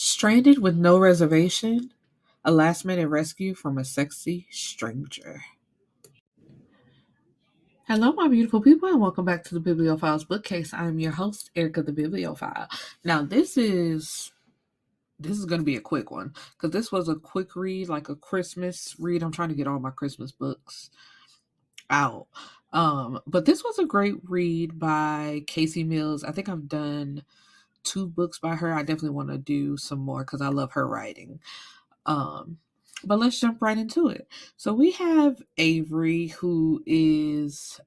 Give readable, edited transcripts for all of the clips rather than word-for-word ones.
Stranded with no reservation, a last minute rescue from a sexy stranger. Hello, my beautiful people, and welcome back to the Bibliophile's Bookcase. I'm your host, Erica the Bibliophile. Now, this is going to be a quick one because this was a quick read, like a Christmas read. I'm trying to get all my Christmas books out. But this was a great read by Casey Mills. I think I've done 2 books by her. I definitely want to do some more because I love her writing. Um, but let's jump right into it. So we have Avery, who is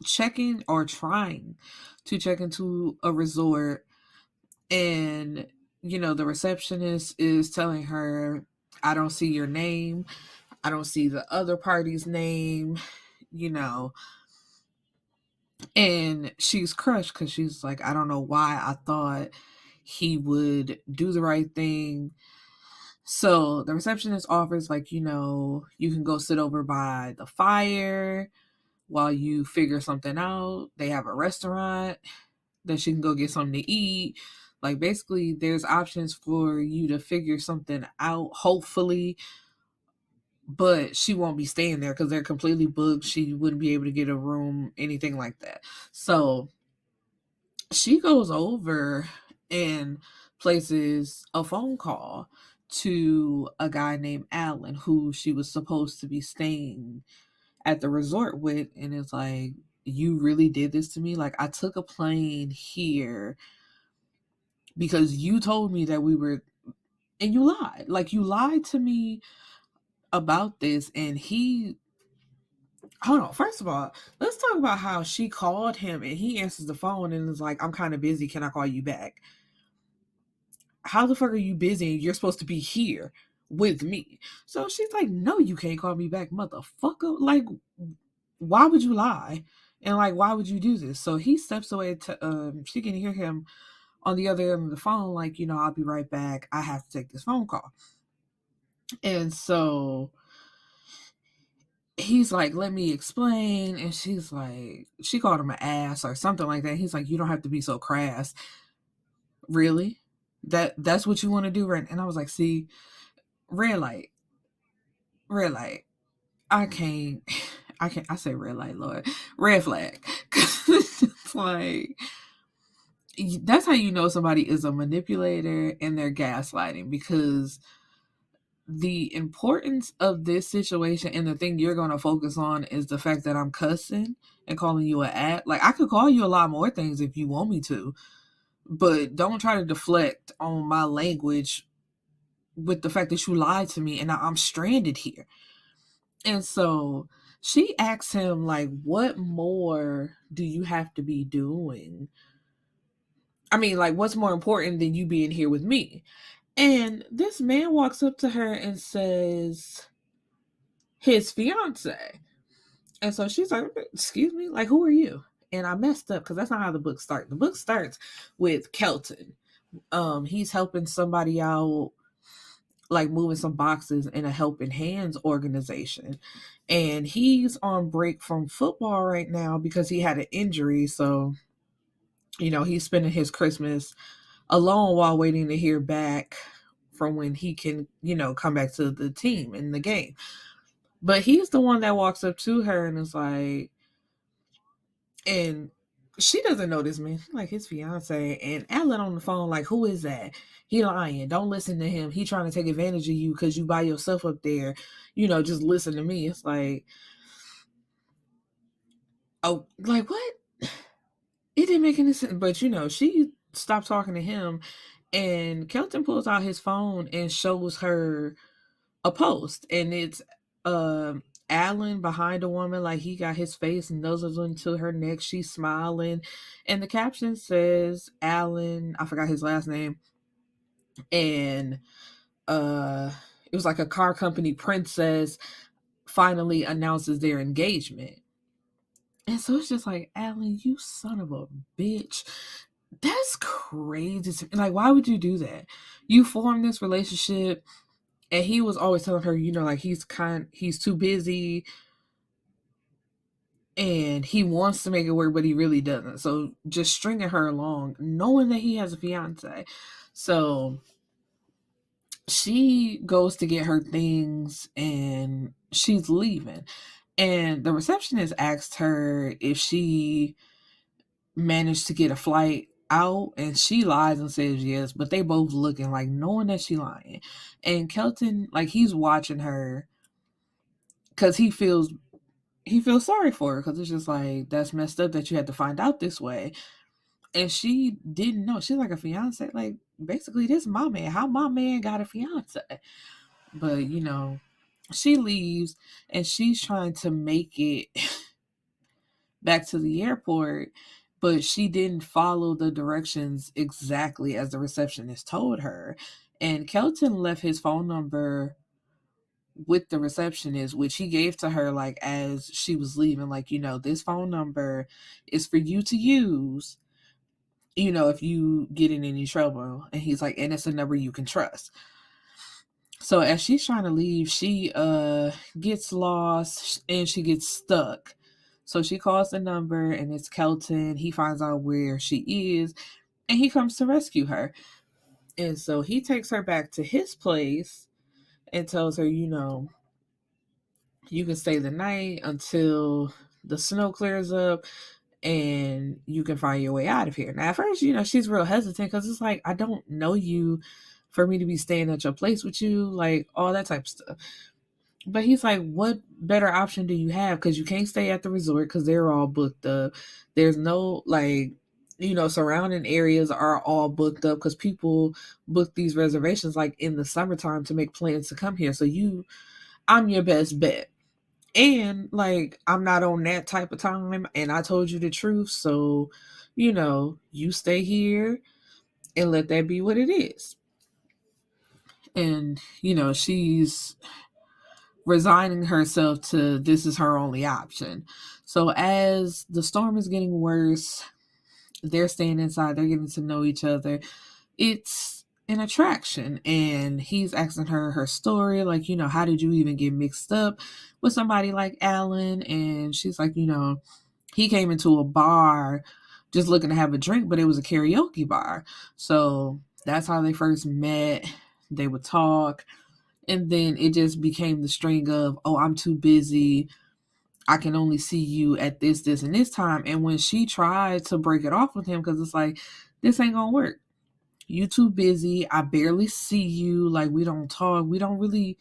checking or trying to check into a resort, and the receptionist is telling her, I don't see your name, I don't see the other party's name, you know and she's crushed because she's like, I don't know why I thought he would do the right thing. So the receptionist offers, like, you can go sit over by the fire while you figure something out. They have a restaurant that she can go get something to eat. Like, basically, there's options for you to figure something out, hopefully, but she won't be staying there because they're completely booked. She wouldn't be able to get a room, anything like that. So she goes over and places a phone call to a guy named Alan, who she was supposed to be staying at the resort with, and it's like, you really did this to me? Like, I took a plane here because you told me that we were, and you lied. Like, you lied to me about this. And he, hold on, first of all, let's talk about how she called him and he answers the phone and is like, I'm kind of busy, can I call you back? How the fuck are you busy? You're supposed to be here with me. So she's like, no, you can't call me back, motherfucker. Like, why would you lie? And like, why would you do this? So he steps away to, she can hear him on the other end of the phone, like, I'll be right back, I have to take this phone call. And so he's like, let me explain. And she's like, she called him an ass or something like that. He's like, you don't have to be so crass. Really? That's what you want to do, right? And I was like, see, red light, red light. I say red light, Lord. Red flag. It's like, that's how you know somebody is a manipulator and they're gaslighting, because the importance of this situation and the thing you're going to focus on is the fact that I'm cussing and calling you an at. Like, I could call you a lot more things if you want me to, but don't try to deflect on my language with the fact that you lied to me and now I'm stranded here. And so she asks him, like, what more do you have to be doing? I mean, like, what's more important than you being here with me? And this man walks up to her and says, his fiance. And so she's like, excuse me, like, who are you? And I messed up because that's not how the book starts. The book starts with Kelton. He's helping somebody out, like moving some boxes in a helping hands organization. And he's on break from football right now because he had an injury. So, he's spending his Christmas alone while waiting to hear back from when he can, come back to the team in the game. But he's the one that walks up to her and is like, and she doesn't know this man, like his fiance. And Alan on the phone, like, who is that? He lying. Don't listen to him. He trying to take advantage of you because you by yourself up there. Just listen to me. It's like, oh, like what? It didn't make any sense. But she stopped talking to him, and Kelton pulls out his phone and shows her a post, and it's Alan behind a woman, like he got his face nuzzled into her neck. She's smiling, and the caption says Alan, I forgot his last name, and uh it was like a car company princess finally announces their engagement. And so it's just like, Alan, you son of a bitch. That's crazy to me. Like, why would you do that? You formed this relationship, and he was always telling her, like, he's too busy and he wants to make it work, but he really doesn't. So just stringing her along, knowing that he has a fiance. So she goes to get her things and she's leaving. And the receptionist asked her if she managed to get a flight out, and she lies and says yes, but they both looking like knowing that she lying. And Kelton, like, he's watching her because he feels sorry for her, because it's just like, that's messed up that you had to find out this way. And she didn't know. She's like, a fiance? Like, basically, this is my man. How my man got a fiance? But, she leaves and she's trying to make it back to the airport, but she didn't follow the directions exactly as the receptionist told her. And Kelton left his phone number with the receptionist, which he gave to her like as she was leaving, like, this phone number is for you to use, if you get in any trouble. And he's like, and it's a number you can trust. So as she's trying to leave, she gets lost and she gets stuck. So she calls the number and it's Kelton. He finds out where she is and he comes to rescue her. And so he takes her back to his place and tells her, you can stay the night until the snow clears up and you can find your way out of here. Now, at first, she's real hesitant because it's like, I don't know you for me to be staying at your place with you, like all that type of stuff. But he's like, what better option do you have? Because you can't stay at the resort because they're all booked up. There's no, like, surrounding areas are all booked up because people book these reservations like in the summertime to make plans to come here. So I'm your best bet. And like, I'm not on that type of time and I told you the truth. So, you stay here and let that be what it is. And, she's resigning herself to this is her only option. So as the storm is getting worse, they're staying inside, they're getting to know each other. It's an attraction. And he's asking her story, like, how did you even get mixed up with somebody like Alan? And she's like, he came into a bar just looking to have a drink, but it was a karaoke bar. So that's how they first met. They would talk. And then it just became the string of, oh, I'm too busy. I can only see you at this, and this time. And when she tried to break it off with him, because it's like, this ain't gonna work. You too busy. I barely see you. Like, we don't talk. We don't really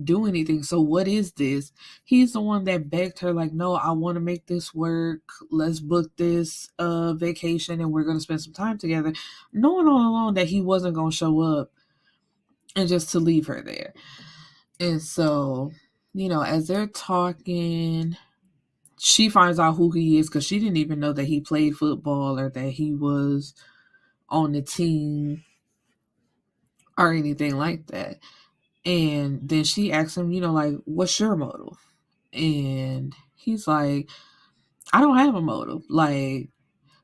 do anything. So what is this? He's the one that begged her, like, no, I want to make this work. Let's book this vacation and we're going to spend some time together. Knowing all along that he wasn't going to show up and just to leave her there. And so, as they're talking, she finds out who he is because she didn't even know that he played football or that he was on the team or anything like that. And then she asks him, like, what's your motive? And he's like, I don't have a motive. Like,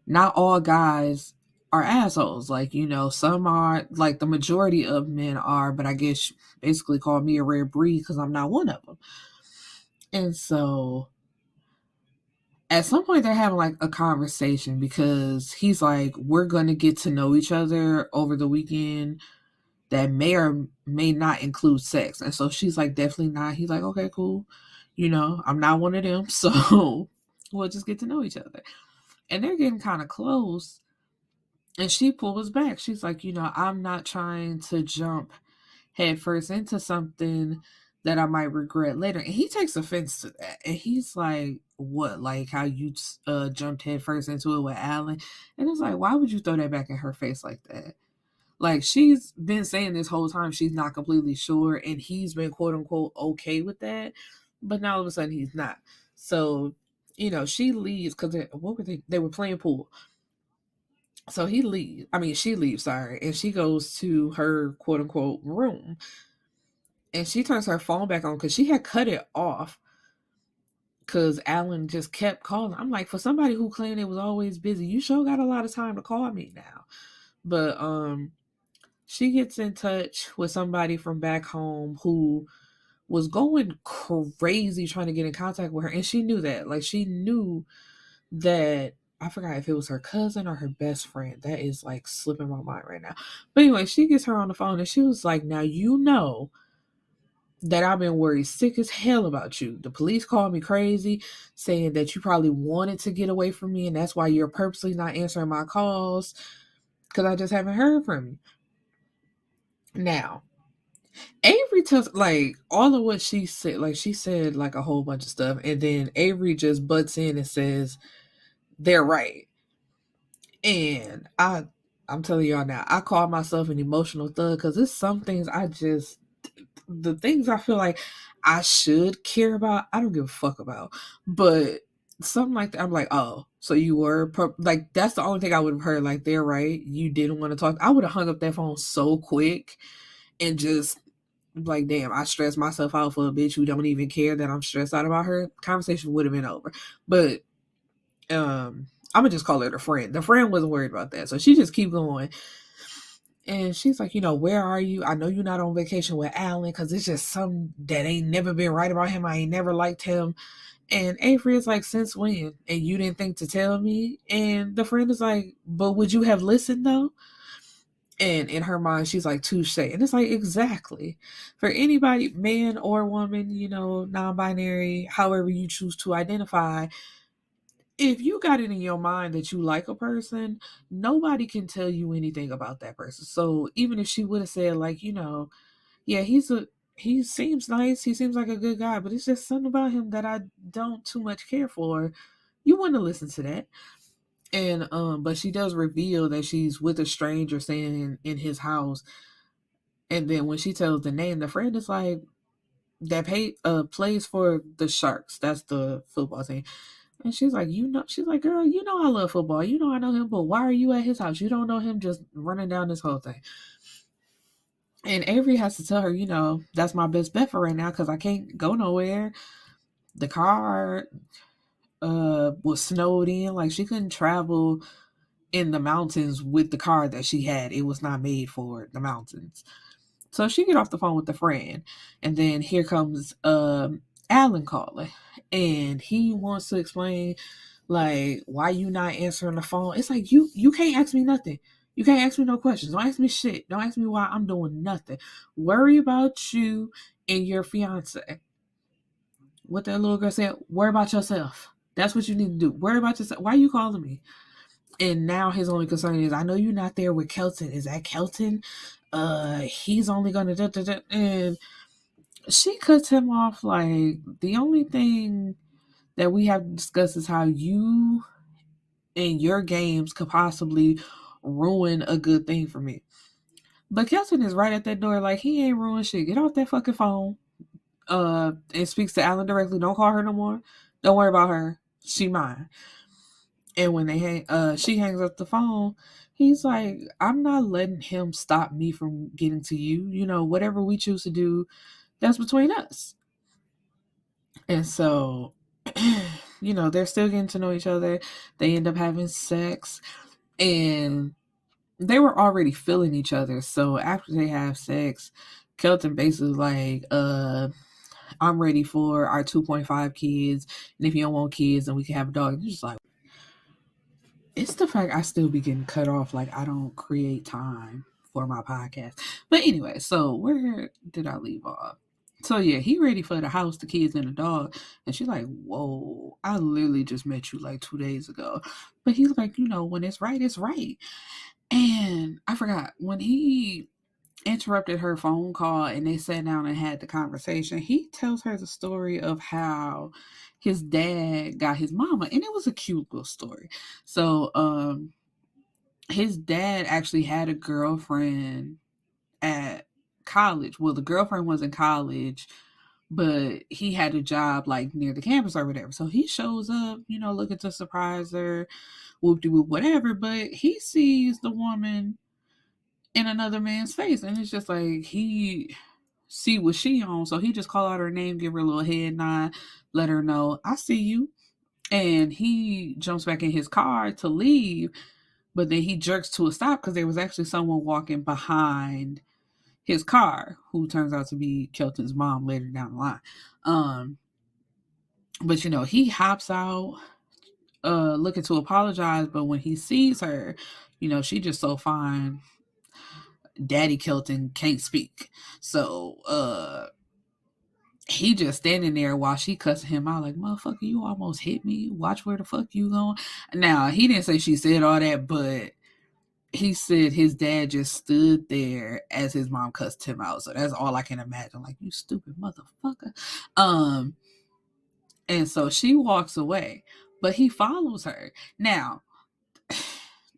not all guys are assholes. Like, some are, like, the majority of men are, but I guess basically call me a rare breed because I'm not one of them. And so at some point they're having like a conversation because he's like, we're going to get to know each other over the weekend that may or may not include sex. And so she's like, definitely not. He's like, okay, cool. I'm not one of them. So we'll just get to know each other. And they're getting kind of close. And she pulls back. She's like, I'm not trying to jump headfirst into something that I might regret later. And he takes offense to that. And he's like, what? Like how you jumped headfirst into it with Alan? And it's like, why would you throw that back in her face like that? Like, she's been saying this whole time she's not completely sure, and he's been quote unquote okay with that, but now all of a sudden he's not. So, she leaves because what were they? They were playing pool. So she leaves, sorry, and she goes to her quote unquote room, and she turns her phone back on because she had cut it off because Alan just kept calling. I'm like, for somebody who claimed it was always busy, you sure got a lot of time to call me now. But she gets in touch with somebody from back home who was going crazy trying to get in contact with her. And she knew that. Like, she knew that I forgot if it was her cousin or her best friend. That is like slipping my mind right now. But anyway, she gets her on the phone and she was like, now you know that I've been worried sick as hell about you. The police called me crazy, saying that you probably wanted to get away from me and that's why you're purposely not answering my calls because I just haven't heard from you. Now, Avery tells like all of what she said, like she said like a whole bunch of stuff, and then Avery just butts in and says, they're right. And I'm telling y'all now, I call myself an emotional thug because there's some things the things I feel like I should care about, I don't give a fuck about. But something like that, I'm like, oh, so you were like, that's the only thing I would have heard. Like, they're right. You didn't want to talk. I would have hung up that phone so quick and just like, damn, I stressed myself out for a bitch who don't even care that I'm stressed out about her. Conversation would have been over. But I'm gonna just call her the friend. The friend wasn't worried about that, so she just keep going. And she's like, where are you? I know you're not on vacation with Alan because it's just something that ain't never been right about him. I ain't never liked him. And Avery is like, since when? And you didn't think to tell me? And the friend is like, but would you have listened though? And in her mind, she's like, touche. And it's like, exactly. For anybody, man or woman, non-binary, however you choose to identify, if you got it in your mind that you like a person, nobody can tell you anything about that person. So even if she would have said, like, yeah, he seems nice, he seems like a good guy, but it's just something about him that I don't too much care for, you wouldn't listen to that. And but she does reveal that she's with a stranger staying in his house. And then when she tells the name, the friend is like, plays for the Sharks. That's the football team. And she's like, she's like, girl, I love football. I know him, but why are you at his house? You don't know him, just running down this whole thing. And Avery has to tell her, that's my best bet for right now because I can't go nowhere. The car was snowed in. Like, she couldn't travel in the mountains with the car that she had. It was not made for the mountains. So she get off the phone with the friend. And then here comes Alan calling. And he wants to explain, like, why you not answering the phone? It's like, you can't ask me nothing. You can't ask me no questions. Don't ask me shit. Don't ask me why I'm doing nothing. Worry about you and your fiance. What that little girl said, worry about yourself. That's what you need to do. Worry about yourself. Why are you calling me? And now his only concern is, I know you're not there with Kelton. Is that Kelton? He's only gonna and she cuts him off like, the only thing that we have to discuss is how you and your games could possibly ruin a good thing for me. But Kelton is right at that door, like, he ain't ruined shit. Get off that fucking phone. And speaks to Alan directly. Don't call her no more. Don't worry about her. She mine. And when she hangs up the phone, he's like, I'm not letting him stop me from getting to you. Whatever we choose to do, that's between us. And so, they're still getting to know each other. They end up having sex. And they were already feeling each other. So after they have sex, Kelton basically like, I'm ready for our 2.5 kids. And if you don't want kids, then we can have a dog. And it's just like, it's the fact I still be getting cut off. Like, I don't create time for my podcast. But anyway, so where did I leave off? So yeah, he ready for the house, the kids, and the dog. And she's like, whoa, I literally just met you like 2 days ago. But he's like, when it's right, it's right. And I forgot, when he interrupted her phone call and they sat down and had the conversation, he tells her the story of how his dad got his mama, and it was a cute little story. So his dad actually had a girlfriend at college. Well, the girlfriend was in college, but he had a job like near the campus or whatever. So he shows up, looking to surprise her, whoop de whoop, whatever. But he sees the woman in another man's face, and it's just like, he see what she on, so he just call out her name, give her a little head nod, let her know, I see you. And he jumps back in his car to leave, but then he jerks to a stop because there was actually someone walking behind his car who turns out to be Kelton's mom later down the line. But he hops out looking to apologize, but when he sees her, she just so fine. Daddy Kelton can't speak. So he just standing there while she cussing him out like, motherfucker, you almost hit me. Watch where the fuck you going. Now, he didn't say she said all that, but he said his dad just stood there as his mom cussed him out. So that's all I can imagine. Like, you stupid motherfucker. And so she walks away, but he follows her. Now,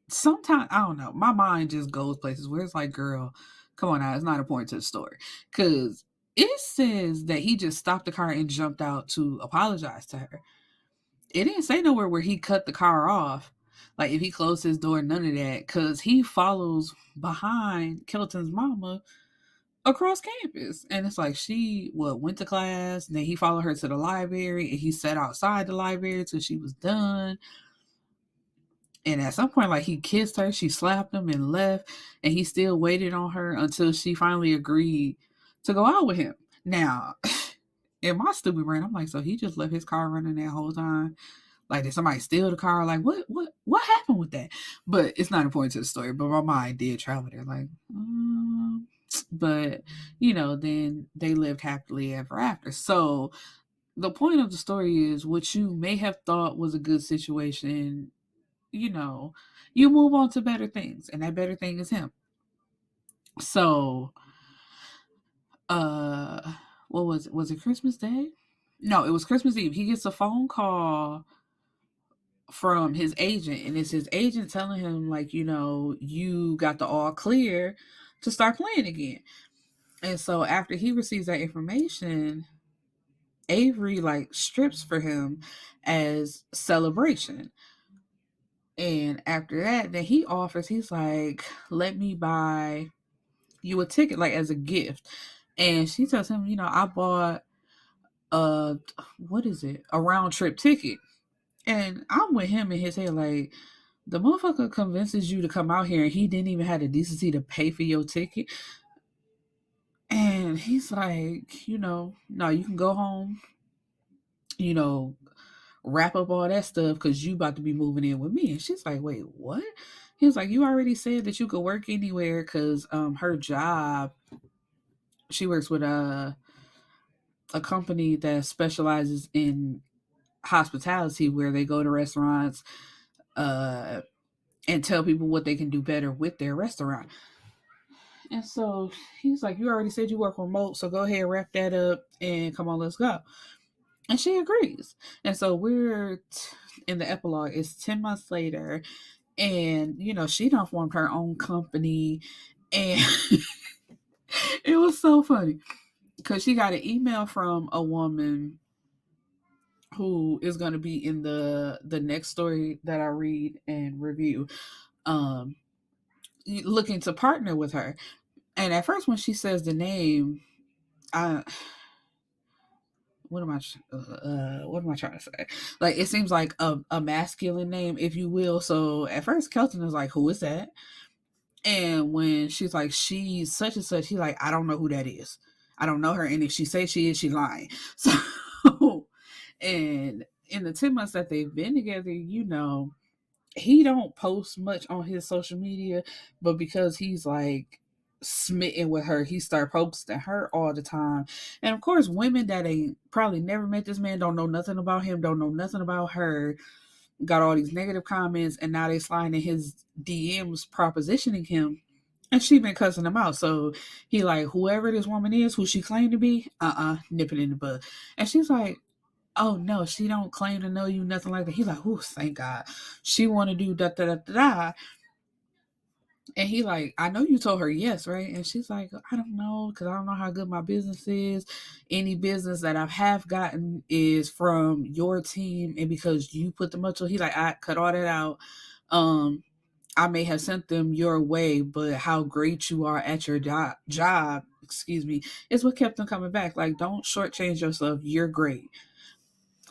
sometimes, I don't know, my mind just goes places where it's like, girl, come on now, it's not important to the story. Because it says that he just stopped the car and jumped out to apologize to her. It didn't say nowhere where he cut the car off. Like, if he closed his door, none of that. Because he follows behind Kelton's mama across campus. And it's like she went to class, and then he followed her to the library, and he sat outside the library till she was done. And at some point, like, he kissed her, she slapped him and left, and he still waited on her until she finally agreed to go out with him. Now, in my stupid brain, I'm like, so he just left his car running that whole time? Like, did somebody steal the car? Like, what happened with that? But it's not important to the story. But my mind did travel there, like, but then they lived happily ever after. So the point of the story is, what you may have thought was a good situation, you move on to better things, and that better thing is him. So, what was it? Was it Christmas Day? No, it was Christmas Eve. He gets a phone call from his agent, and it's his agent telling him, like, you got the all clear to start playing again. And so after he receives that information, Averi like strips for him as celebration. And after that, then he's like, let me buy you a ticket, like, as a gift. And she tells him, I bought a round trip ticket. And I'm with him in his head, like, the motherfucker convinces you to come out here and he didn't even have the decency to pay for your ticket. And he's like, no, you can go home, wrap up all that stuff because you about to be moving in with me. And she's like, wait, what? He was like, you already said that you could work anywhere because her job, she works with a company that specializes in hospitality, where they go to restaurants and tell people what they can do better with their restaurant. And so he's like, you already said you work remote, so go ahead, wrap that up, and come on, let's go. And she agrees. And so we're in the epilogue. It's 10 months later, and she done formed her own company, and it was so funny because she got an email from a woman who is going to be in the next story that I read and review, looking to partner with her. And at first, when she says the name, what am I trying to say? Like, it seems like a masculine name, if you will. So at first, Kelton is like, who is that? And when she's like, she's such and such, he's like, I don't know who that is. I don't know her. And if she says she is, she lying. So, and in the 10 months that they've been together, he don't post much on his social media, but because he's like smitten with her, he start posting her all the time. And of course, women that ain't probably never met this man, don't know nothing about him, don't know nothing about her, got all these negative comments, and now they sliding in his DMs propositioning him, and she been cussing him out. So he like, whoever this woman is, who she claimed to be, nip it in the bud. And she's like, oh no, she don't claim to know you, nothing like that. He's like, oh, thank God. She want to do da da da da. And he like, I know you told her yes, right? And she's like, I don't know, because I don't know how good my business is. Any business that I have gotten is from your team, and because you put them up to, he like, I cut all that out. I may have sent them your way, but how great you are at your job, is what kept them coming back. Like, don't shortchange yourself. You're great.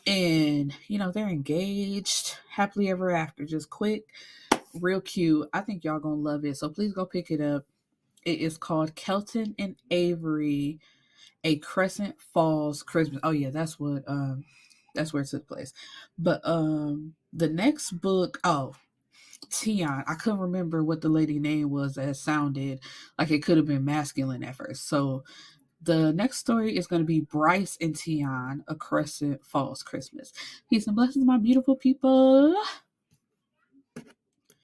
And, they're engaged happily ever after. Just quick, real cute. I think y'all gonna love it. So please go pick it up. It is called Kelton and Averi, A Crescent Falls Christmas. Oh yeah, that's That's where it took place. But the next book, Tion. I couldn't remember what the lady name was that sounded like it could have been masculine at first. So the next story is going to be Bryce and Tion, A Crescent Falls Christmas. Peace and blessings, my beautiful people.